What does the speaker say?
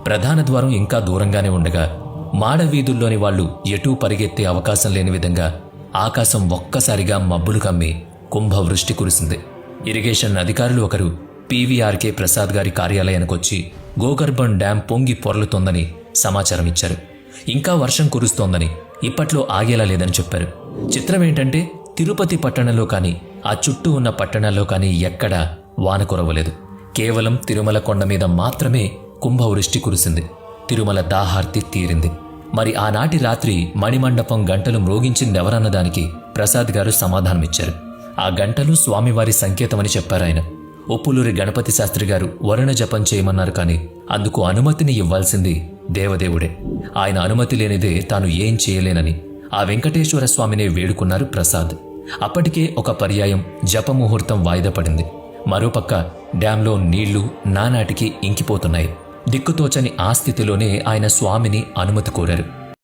ప్రధాన ద్వారం ఇంకా దూరంగానే ఉండగా మాడ వీధుల్లోని వాళ్లు ఎటూ పరిగెత్తే అవకాశం లేని విధంగా ఆకాశం ఒక్కసారిగా మబ్బులు కమ్మి కుంభవృష్టి కురిసింది. ఇరిగేషన్ అధికారులు ఒకరు పీవీఆర్కే ప్రసాద్ గారి కార్యాలయానికొచ్చి గోకర్బన్ డ్యాం పొంగి పొర్లుతోందని సమాచారం ఇచ్చారు. ఇంకా వర్షం కురుస్తోందని, ఇప్పట్లో ఆగేలా లేదని చెప్పారు. చిత్రమేంటంటే తిరుపతి పట్టణంలో కానీ ఆ చుట్టూ ఉన్న పట్టణాల్లో కానీ ఎక్కడా వాన కురవలేదు. కేవలం తిరుమల కొండ మీద మాత్రమే కుంభవృష్టి కురిసింది. తిరుమల దాహార్తి తీరింది. మరి ఆనాటి రాత్రి మణిమండపం గంటలు మ్రోగించిందెవరన్నదానికి ప్రసాద్ గారు సమాధానమిచ్చారు. ఆ గంటలు స్వామివారి సంకేతమని చెప్పారాయన. ఉప్పులూరి గణపతి శాస్త్రి గారు వరుణ జపం చేయమన్నారు, కానీ అందుకు అనుమతిని ఇవ్వాల్సింది దేవదేవుడే. ఆయన అనుమతి లేనిదే తాను ఏం చేయలేనని ఆ వెంకటేశ్వర స్వామినే వేడుకున్నారు ప్రసాద్. అప్పటికే ఒక పర్యాయం జపముహూర్తం వాయిదా పడింది. మరోపక్క డ్యాంలో నీళ్లు నానాటికి ఇంకిపోతున్నాయి. దిక్కుతోచని ఆ స్థితిలోనే ఆయన స్వామిని అనుమతి కోరారు.